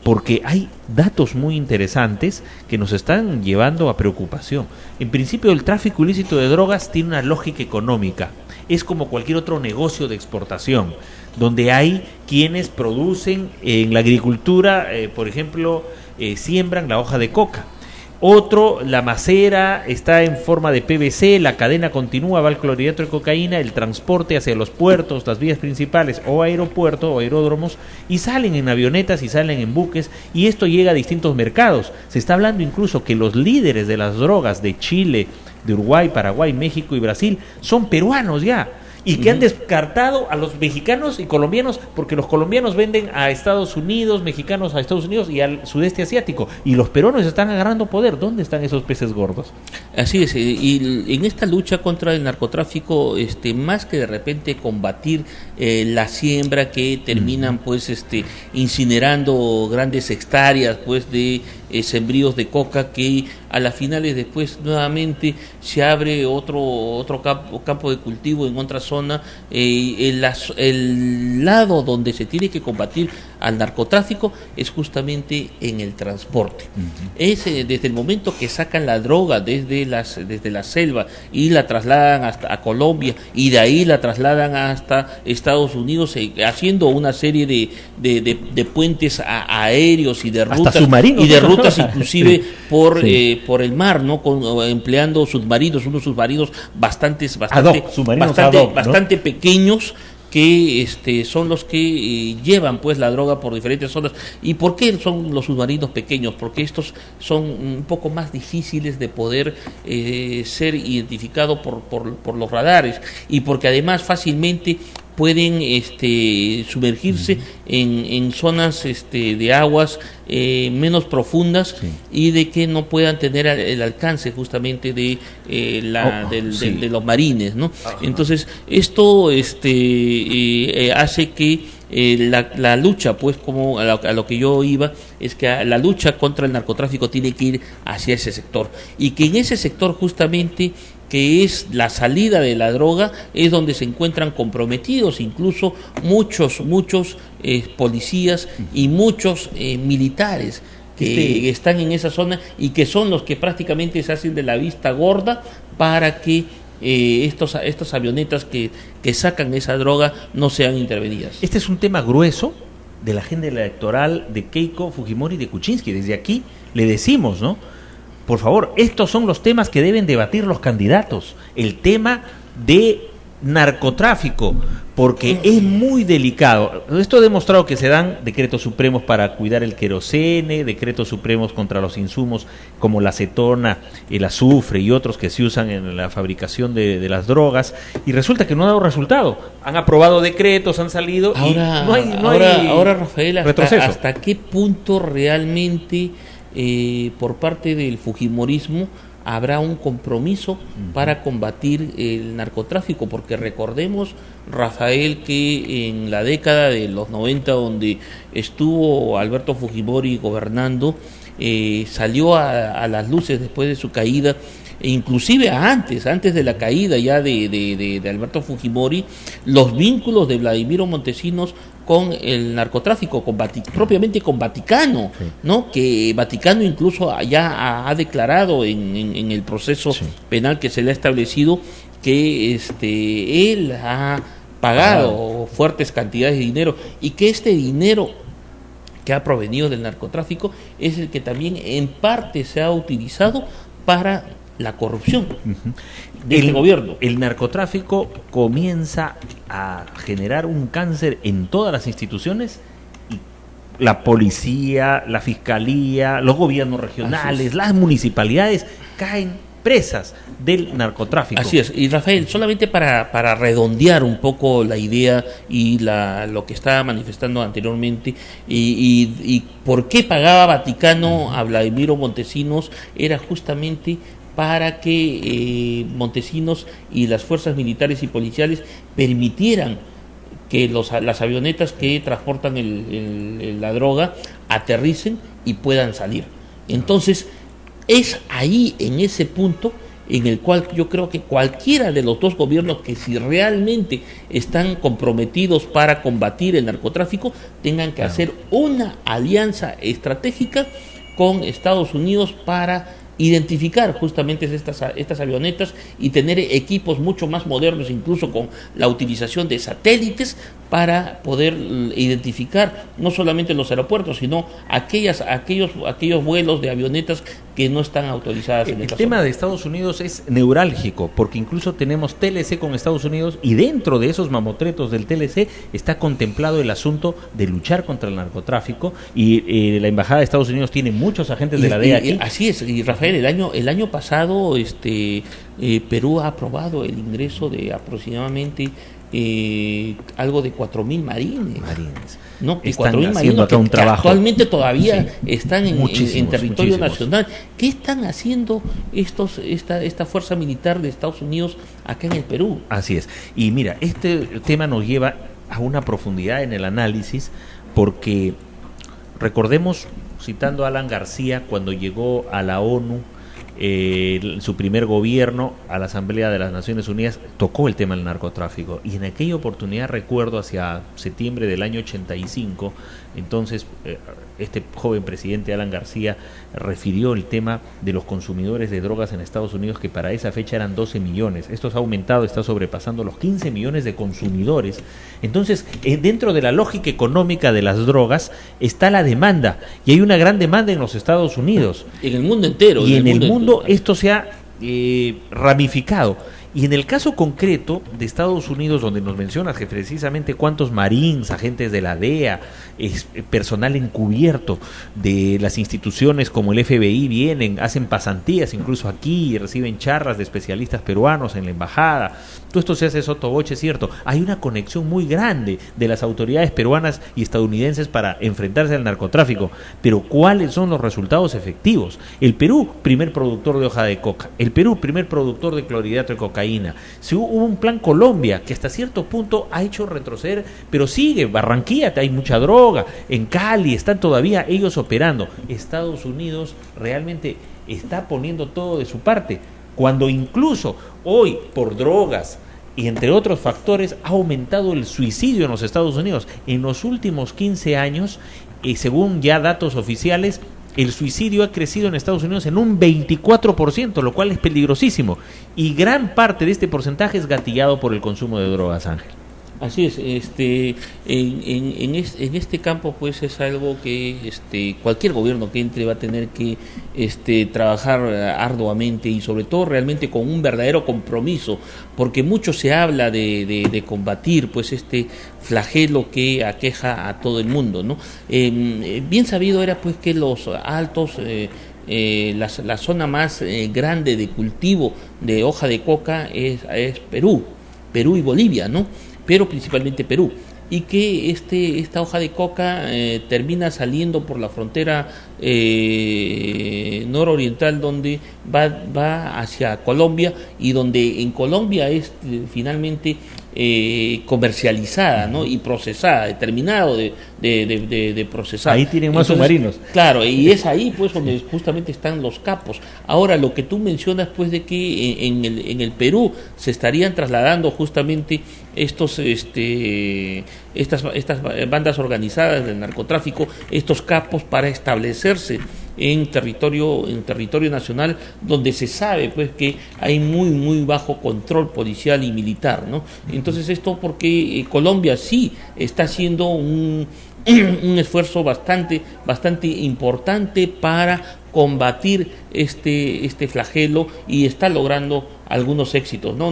porque hay datos muy interesantes que nos están llevando a preocupación. En principio, el tráfico ilícito de drogas tiene una lógica económica, es como cualquier otro negocio de exportación, donde hay quienes producen en la agricultura, por ejemplo, siembran la hoja de coca. Otro, la macera está en forma de PVC, la cadena continúa, va el clorhidrato de cocaína, el transporte hacia los puertos, las vías principales o aeropuertos o aeródromos, y salen en avionetas y salen en buques, y esto llega a distintos mercados. Se está hablando incluso que los líderes de las drogas de Chile, de Uruguay, Paraguay, México y Brasil son peruanos ya, y que han descartado a los mexicanos y colombianos, porque los colombianos venden a Estados Unidos, mexicanos a Estados Unidos y al sudeste asiático, y los peruanos están agarrando poder. ¿Dónde están esos peces gordos? Así es, y en esta lucha contra el narcotráfico, más que de repente combatir la siembra, que terminan pues incinerando grandes hectáreas pues de sembríos de coca, que a las finales después nuevamente se abre otro campo de cultivo en otra zona. El lado donde se tiene que combatir al narcotráfico es justamente en el transporte. Es desde el momento que sacan la droga desde la selva y la trasladan hasta Colombia, y de ahí la trasladan hasta Estados Unidos, haciendo una serie de puentes aéreos y de rutas inclusive por el mar, ¿no? Empleando submarinos, unos submarinos bastante pequeños, que son los que llevan pues la droga por diferentes zonas. ¿Y por qué son los submarinos pequeños? Porque estos son un poco más difíciles de poder ser identificados por los radares, y porque además fácilmente pueden sumergirse en zonas de aguas menos profundas, y de que no puedan tener el alcance justamente de los marines, ¿no? Entonces esto hace que la lucha, pues, como a lo que yo iba, es que la lucha contra el narcotráfico tiene que ir hacia ese sector, y que en ese sector justamente, que es la salida de la droga, es donde se encuentran comprometidos incluso muchos policías y muchos militares que están en esa zona y que son los que prácticamente se hacen de la vista gorda para que estas avionetas que sacan esa droga no sean intervenidas. Este es un tema grueso de la agenda electoral de Keiko Fujimori y de Kuczynski. Desde aquí le decimos, ¿no? Por favor, estos son los temas que deben debatir los candidatos. El tema de narcotráfico, porque es muy delicado. Esto ha demostrado que se dan decretos supremos para cuidar el querosene, decretos supremos contra los insumos como la acetona, el azufre y otros que se usan en la fabricación de las drogas, y resulta que no ha dado resultado. Han aprobado decretos, han salido ahora, y no hay Rafael, ¿hasta qué punto realmente por parte del fujimorismo habrá un compromiso para combatir el narcotráfico? Porque recordemos, Rafael, que en la década de los 90, donde estuvo Alberto Fujimori gobernando, salió a las luces después de su caída, e inclusive antes de la caída ya de Alberto Fujimori, los vínculos de Vladimiro Montesinos con el narcotráfico, propiamente con Vaticano, sí, ¿no? Que Vaticano incluso ya ha declarado en el proceso, sí, penal que se le ha establecido que él ha pagado fuertes cantidades de dinero, y que este dinero que ha provenido del narcotráfico es el que también en parte se ha utilizado para la corrupción de este gobierno. El narcotráfico comienza a generar un cáncer en todas las instituciones, y la policía, la fiscalía, los gobiernos regionales, las municipalidades caen presas del narcotráfico. Así es. Y Rafael, solamente para redondear un poco la idea y lo que estaba manifestando anteriormente, y por qué pagaba Vaticano a Vladimiro Montesinos, era justamente para que Montesinos y las fuerzas militares y policiales permitieran que las avionetas que transportan la droga aterricen y puedan salir. Entonces, es ahí, en ese punto, en el cual yo creo que cualquiera de los dos gobiernos que, si realmente están comprometidos para combatir el narcotráfico, tengan que hacer una alianza estratégica con Estados Unidos para identificar justamente estas avionetas y tener equipos mucho más modernos, incluso con la utilización de satélites, para poder identificar no solamente los aeropuertos, sino aquellos vuelos de avionetas que no están autorizadas en esta zona. El tema de Estados Unidos es neurálgico, porque incluso tenemos TLC con Estados Unidos, y dentro de esos mamotretos del TLC está contemplado el asunto de luchar contra el narcotráfico, y la Embajada de Estados Unidos tiene muchos agentes de la DEA aquí. Así es, y Rafael, el año pasado Perú ha aprobado el ingreso de aproximadamente algo de 4.000 marines. No, están 4.000 haciendo acá un trabajo. Actualmente todavía están en territorio muchísimos. nacional. ¿Qué están haciendo esta fuerza militar de Estados Unidos acá en el Perú? Así es. Y mira, este tema nos lleva a una profundidad en el análisis, porque recordemos, citando a Alan García, cuando llegó a la ONU, su primer gobierno, a la Asamblea de las Naciones Unidas, tocó el tema del narcotráfico, y en aquella oportunidad, recuerdo, hacia septiembre del año 85, entonces este joven presidente Alan García refirió el tema de los consumidores de drogas en Estados Unidos, que para esa fecha eran 12 millones. Esto ha aumentado, está sobrepasando los 15 millones de consumidores. Entonces, dentro de la lógica económica de las drogas está la demanda, y hay una gran demanda en los Estados Unidos. En el mundo entero. Y en el mundo esto se ha ramificado. Y en el caso concreto de Estados Unidos, donde nos mencionas que precisamente cuántos marines, agentes de la DEA, personal encubierto de las instituciones como el FBI vienen, hacen pasantías incluso aquí, y reciben charlas de especialistas peruanos en la embajada. Todo esto se hace sotoboche, cierto. Hay una conexión muy grande de las autoridades peruanas y estadounidenses para enfrentarse al narcotráfico. Pero ¿cuáles son los resultados efectivos? El Perú, primer productor de hoja de coca. El Perú, primer productor de clorhidrato de cocaína. Hubo un plan Colombia que hasta cierto punto ha hecho retroceder, pero sigue. Barranquilla, hay mucha droga. En Cali están todavía ellos operando. Estados Unidos realmente está poniendo todo de su parte, cuando incluso hoy, por drogas y entre otros factores, ha aumentado el suicidio en los Estados Unidos. En los últimos 15 años, según ya datos oficiales, el suicidio ha crecido en Estados Unidos en un 24%, lo cual es peligrosísimo. Y gran parte de este porcentaje es gatillado por el consumo de drogas, Ángel. Así es, en este campo pues es algo que cualquier gobierno que entre va a tener que trabajar arduamente y sobre todo realmente con un verdadero compromiso, porque mucho se habla de combatir pues este flagelo que aqueja a todo el mundo, ¿no? Bien sabido era pues que los altos la zona más grande de cultivo de hoja de coca es Perú y Bolivia, ¿no? Pero principalmente Perú, y que esta hoja de coca termina saliendo por la frontera nororiental, donde va hacia Colombia, y donde en Colombia es finalmente comercializada, ¿no? Y procesada, terminado de procesar. Ahí tienen más submarinos. Claro, y es ahí pues donde justamente están los capos. Ahora, lo que tú mencionas pues de que en el Perú se estarían trasladando justamente estas bandas organizadas del narcotráfico, estos capos, para establecerse en territorio nacional, donde se sabe pues que hay muy bajo control policial y militar, ¿no? Entonces esto porque Colombia sí está haciendo un esfuerzo bastante importante para combatir este flagelo, y está logrando algunos éxitos, no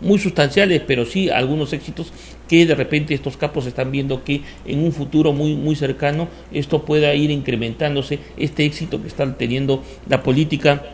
muy sustanciales, pero sí algunos éxitos que de repente estos capos están viendo que en un futuro muy cercano esto pueda ir incrementándose, este éxito que está teniendo la política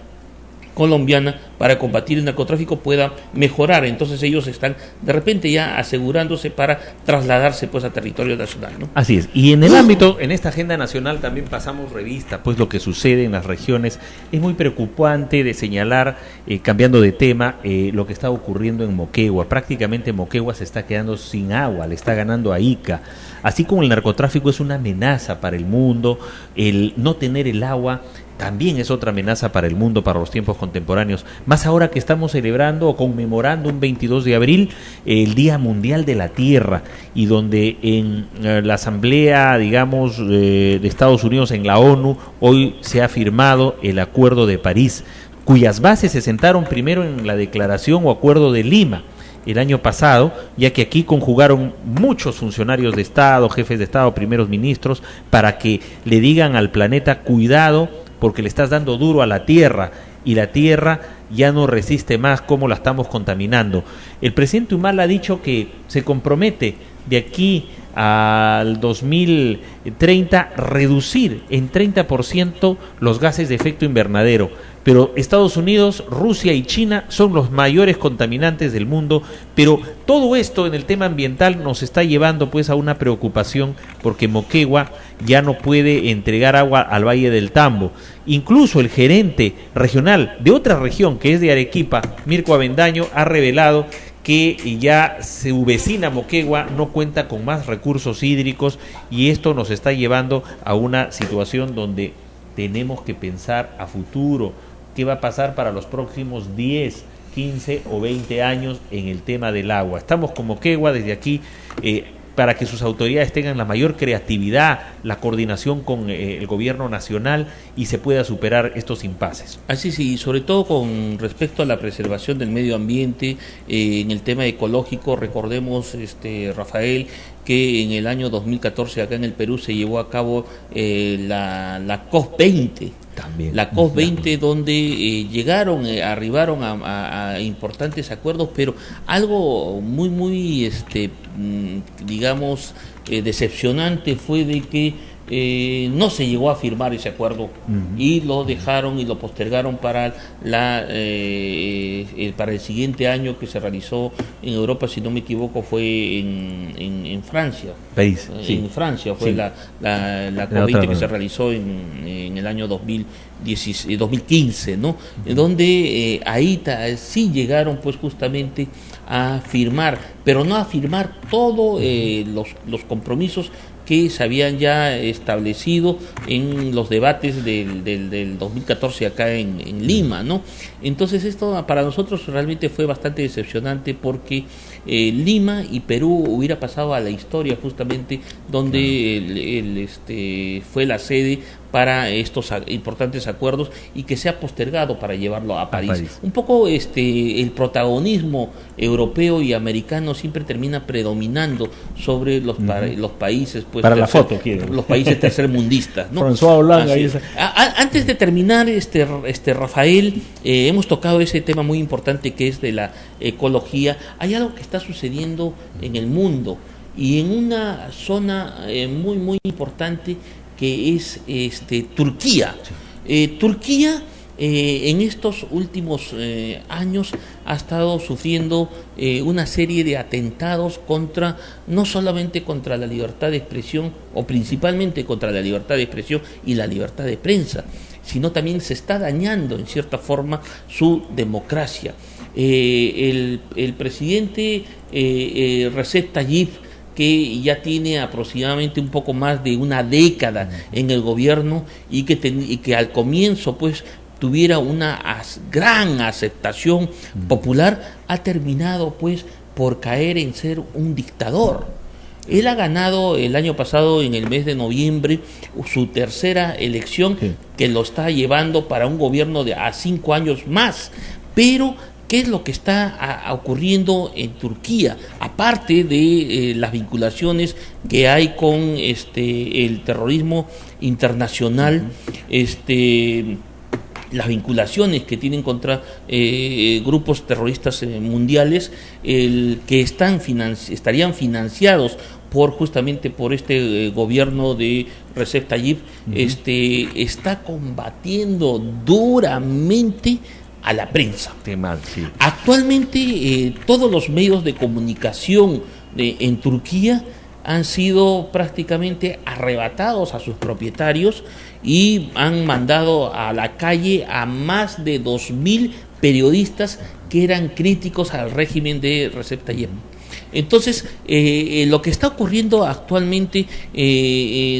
colombiana para combatir el narcotráfico pueda mejorar. Entonces ellos están de repente ya asegurándose para trasladarse pues a territorio nacional, ¿no? Así es. Y en el ámbito, en esta agenda nacional también pasamos revista pues lo que sucede en las regiones. Es muy preocupante de señalar, cambiando de tema, lo que está ocurriendo en Moquegua. Prácticamente Moquegua se está quedando sin agua, le está ganando a Ica. Así como el narcotráfico es una amenaza para el mundo, el no tener el agua también es otra amenaza para el mundo, para los tiempos contemporáneos. Más ahora que estamos celebrando o conmemorando un 22 de abril el Día Mundial de la Tierra, y donde en la Asamblea, digamos, de Estados Unidos, en la ONU, hoy se ha firmado el Acuerdo de París, cuyas bases se sentaron primero en la Declaración o Acuerdo de Lima el año pasado, ya que aquí conjugaron muchos funcionarios de Estado, jefes de Estado, primeros ministros, para que le digan al planeta: cuidado, porque le estás dando duro a la tierra, y la tierra ya no resiste más cómo la estamos contaminando. El presidente Humala ha dicho que se compromete de aquí al 2030 reducir en 30% los gases de efecto invernadero, pero Estados Unidos, Rusia y China son los mayores contaminantes del mundo. Pero todo esto en el tema ambiental nos está llevando pues a una preocupación, porque Moquegua ya no puede entregar agua al Valle del Tambo. Incluso el gerente regional de otra región, que es de Arequipa, Mirko Avendaño, ha revelado que ya su vecina Moquegua no cuenta con más recursos hídricos, y esto nos está llevando a una situación donde tenemos que pensar a futuro qué va a pasar para los próximos 10, 15 o 20 años en el tema del agua. Estamos con Moquegua desde aquí para que sus autoridades tengan la mayor creatividad, la coordinación con el gobierno nacional, y se pueda superar estos impases. Así sí, sobre todo con respecto a la preservación del medio ambiente, en el tema ecológico. Recordemos, Rafael, que en el año 2014 acá en el Perú se llevó a cabo la COP20. También. La COP20, donde arribaron a importantes acuerdos, pero algo muy digamos, decepcionante fue de que no se llegó a firmar ese acuerdo, y lo dejaron y lo postergaron para el siguiente año, que se realizó en Europa, si no me equivoco fue en Francia. París, sí. En Francia fue sí. la COP20 que se realizó en el año 2015, ¿no? Donde ahí sí llegaron pues justamente a firmar, pero no a firmar todos los compromisos que se habían ya establecido en los debates del 2014 acá en Lima, ¿no? Entonces esto para nosotros realmente fue bastante decepcionante, porque Lima y Perú hubiera pasado a la historia justamente donde fue la sede para estos importantes acuerdos y que se ha postergado para llevarlo a París. Un poco el protagonismo europeo y americano siempre termina predominando sobre los países, pues, para la foto, los países tercermundistas, ¿no? François Hollande. Antes de terminar, Rafael, hemos tocado ese tema muy importante que es de la ecología. Hay algo que está sucediendo en el mundo y en una zona muy muy importante que es Turquía. Turquía en estos últimos años ha estado sufriendo una serie de atentados no solamente contra la libertad de expresión, o principalmente contra la libertad de expresión y la libertad de prensa, sino también se está dañando en cierta forma su democracia. El presidente Recep Tayyip, que ya tiene aproximadamente un poco más de una década en el gobierno y que al comienzo pues tuviera una gran aceptación popular, ha terminado pues por caer en ser un dictador. Él ha ganado el año pasado, en el mes de noviembre, su tercera elección, que lo está llevando para un gobierno a 5 años más, pero ¿qué es lo que está ocurriendo en Turquía? Aparte de las vinculaciones que hay con el terrorismo internacional, las vinculaciones que tienen contra grupos terroristas mundiales, que estarían financiados justamente por este gobierno de Recep Tayyip, está combatiendo duramente a la prensa. Actualmente todos los medios de comunicación en Turquía han sido prácticamente arrebatados a sus propietarios y han mandado a la calle a más de 2.000 periodistas que eran críticos al régimen de Recep Tayyip. Entonces, lo que está ocurriendo actualmente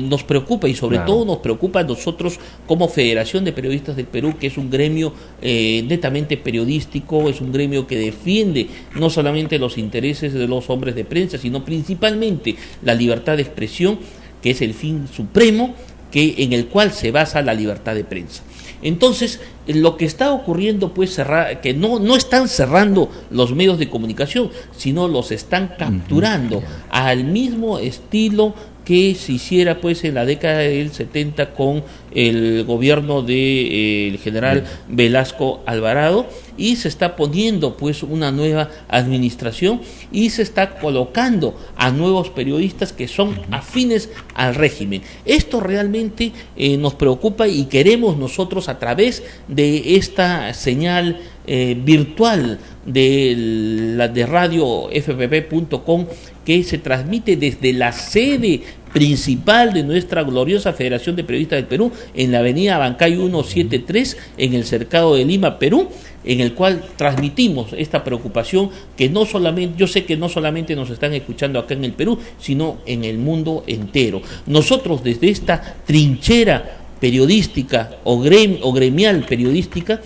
nos preocupa, y sobre todo nos preocupa a nosotros como Federación de Periodistas del Perú, que es un gremio netamente periodístico, es un gremio que defiende no solamente los intereses de los hombres de prensa, sino principalmente la libertad de expresión, que es el fin supremo en el cual se basa la libertad de prensa. Entonces, lo que está ocurriendo, pues, que no están cerrando los medios de comunicación, sino los están capturando al mismo estilo que se hiciera, pues, en la década del 70 con el gobierno del general Velasco Alvarado, y se está poniendo, pues, una nueva administración y se está colocando a nuevos periodistas que son afines al régimen. Esto realmente nos preocupa, y queremos nosotros, a través de esta señal virtual de radio fpp.com, que se transmite desde la sede principal de nuestra gloriosa Federación de Periodistas del Perú, en la avenida Bancay 173, en el Cercado de Lima, Perú, en el cual transmitimos esta preocupación, que no solamente, yo sé que no solamente nos están escuchando acá en el Perú, sino en el mundo entero. Nosotros, desde esta trinchera periodística o gremial periodística,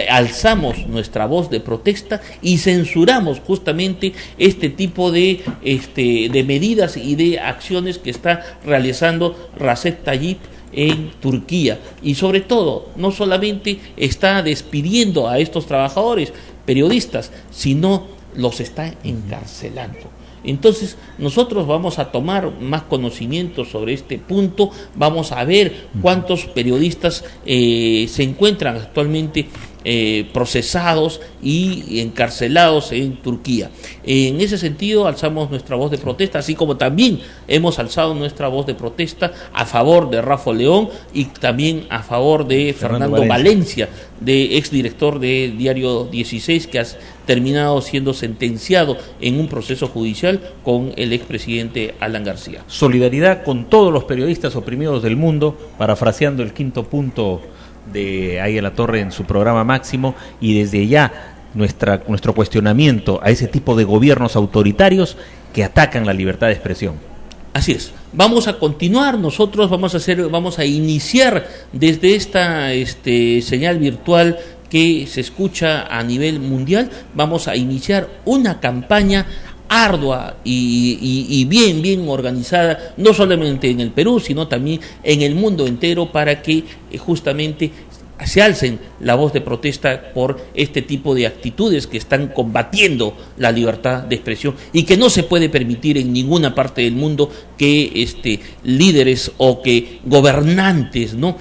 alzamos nuestra voz de protesta y censuramos justamente este tipo de medidas y de acciones que está realizando Recep Tayyip en Turquía, y sobre todo no solamente está despidiendo a estos trabajadores periodistas, sino los está encarcelando. Entonces nosotros vamos a tomar más conocimiento sobre este punto, vamos a ver cuántos periodistas se encuentran actualmente procesados y encarcelados en Turquía. En ese sentido alzamos nuestra voz de protesta, así como también hemos alzado nuestra voz de protesta a favor de Rafa León y también a favor de Fernando Valencia, de exdirector de Diario 16, que ha terminado siendo sentenciado en un proceso judicial con el expresidente Alan García. Solidaridad con todos los periodistas oprimidos del mundo, parafraseando el quinto punto de Ahí a la Torre en su programa Máximo, y desde ya nuestro cuestionamiento a ese tipo de gobiernos autoritarios que atacan la libertad de expresión. Así es. Vamos a continuar, nosotros vamos a iniciar desde esta señal virtual que se escucha a nivel mundial, vamos a iniciar una campaña ardua y bien organizada, no solamente en el Perú, sino también en el mundo entero, para que justamente se alcen la voz de protesta por este tipo de actitudes que están combatiendo la libertad de expresión y que no se puede permitir en ninguna parte del mundo que líderes o que gobernantes, ¿no?,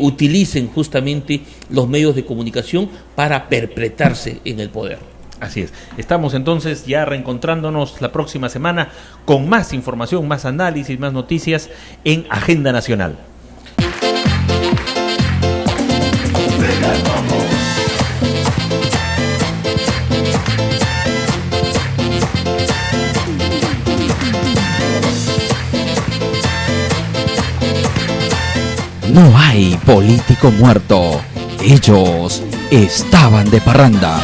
utilicen justamente los medios de comunicación para perpetrarse en el poder. Así es. Estamos entonces ya reencontrándonos la próxima semana con más información, más análisis, más noticias en Agenda Nacional. No hay político muerto. Ellos estaban de parranda.